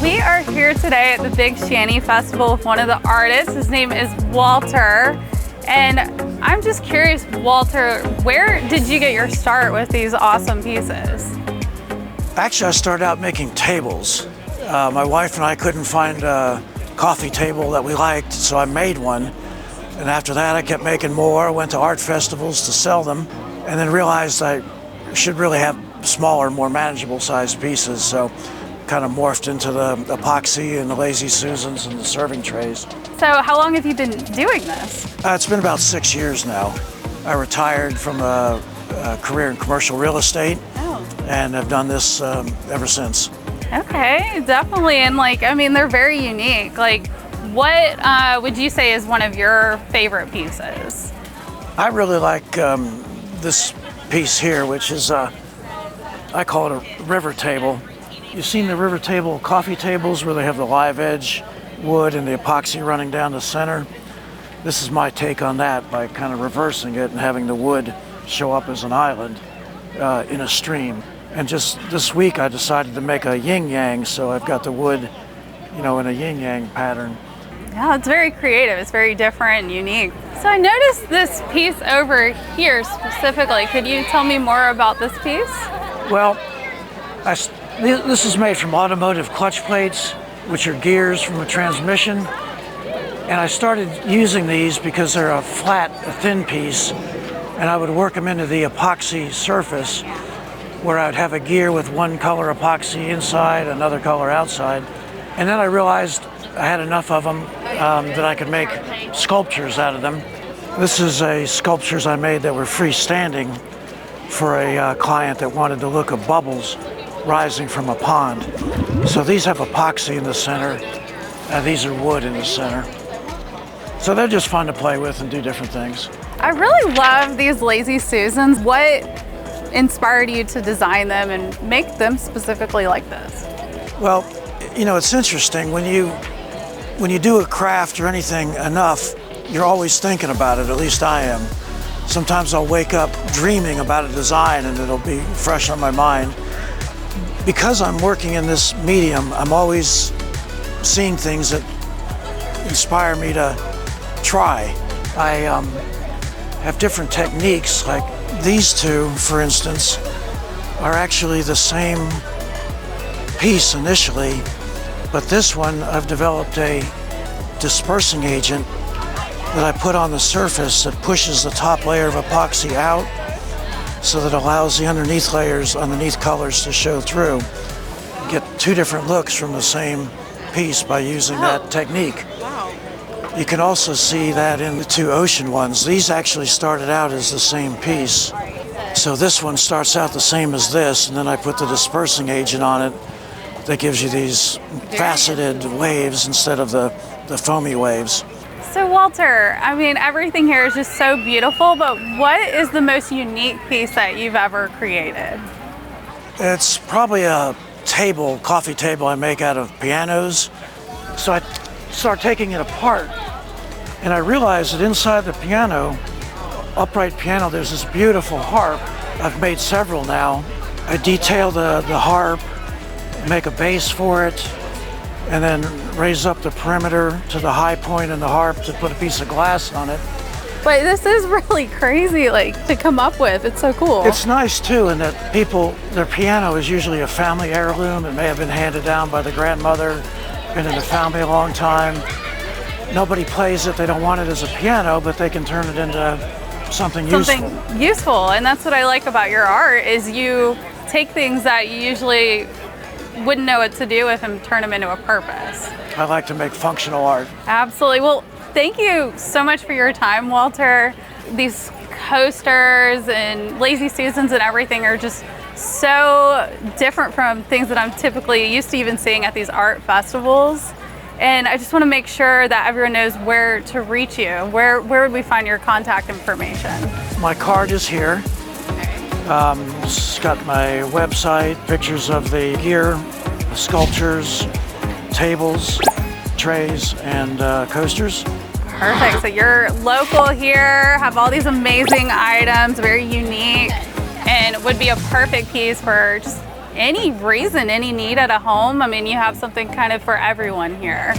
We are here today at the Big Shanty Festival with one of the artists. His name is Walter. And I'm just curious, Walter, where did you get your start with these awesome pieces? Actually, I started out making tables. My wife and I couldn't find a coffee table that we liked, so I made one. And after that, I kept making more, went to art festivals to sell them, and then realized I should really have smaller, more manageable sized pieces. So kind of morphed into the epoxy and the Lazy Susans and the serving trays. So how long have you been doing this? It's been about 6 years now. I retired from a career in commercial real estate and have done this ever since. Okay, definitely. And they're very unique. What would you say is one of your favorite pieces? I really like this piece here, which is, I call it a river table. You've seen the river table coffee tables where they have the live edge wood and the epoxy running down the center. This is my take on that by kind of reversing it and having the wood show up as an island in a stream. And just this week I decided to make a yin-yang, so I've got the wood, in a yin-yang pattern. Yeah, it's very creative. It's very different and unique. So I noticed this piece over here specifically. Could you tell me more about this piece? Well, this is made from automotive clutch plates, which are gears from a transmission. And I started using these because they're a thin piece, and I would work them into the epoxy surface where I'd have a gear with one color epoxy inside, another color outside. And then I realized I had enough of them that I could make sculptures out of them. This is sculptures I made that were freestanding for a client that wanted the look of bubbles rising from a pond. So these have epoxy in the center, and these are wood in the center. So they're just fun to play with and do different things. I really love these Lazy Susans. What inspired you to design them and make them specifically like this? Well, it's interesting. When you do a craft or anything enough, you're always thinking about it, at least I am. Sometimes I'll wake up dreaming about a design and it'll be fresh on my mind. Because I'm working in this medium, I'm always seeing things that inspire me to try. I have different techniques, like these two, for instance, are actually the same piece initially, but this one I've developed a dispersing agent that I put on the surface that pushes the top layer of epoxy out so that allows the underneath colors to show through. You get two different looks from the same piece by using that technique. Wow. You can also see that in the two ocean ones. These actually started out as the same piece. So this one starts out the same as this, and then I put the dispersing agent on it that gives you these faceted waves instead of the foamy waves. So Walter, everything here is just so beautiful, but what is the most unique piece that you've ever created? It's probably a coffee table I make out of pianos. So I start taking it apart, and I realized that inside the piano, upright piano, there's this beautiful harp. I've made several now. I detail the harp, make a base for it, and then raise up the perimeter to the high point in the harp to put a piece of glass on it. But this is really crazy, to come up with. It's so cool. It's nice too, in that their piano is usually a family heirloom. It may have been handed down by the grandmother, been in the family a long time. Nobody plays it, they don't want it as a piano, but they can turn it into something useful. And that's what I like about your art, is you take things that you usually wouldn't know what to do with and turn them into a purpose. I like to make functional art. Absolutely. Well, thank you so much for your time, Walter. These coasters and Lazy Susans and everything are just so different from things that I'm typically used to even seeing at these art festivals. And I just want to make sure that everyone knows where to reach you. Where would we find your contact information? My card is here. It's got my website, pictures of the gear, sculptures, tables, trays, and coasters. Perfect. So you're local here, have all these amazing items, very unique, and would be a perfect piece for just any reason, any need at a home, I mean, you have something kind of for everyone here.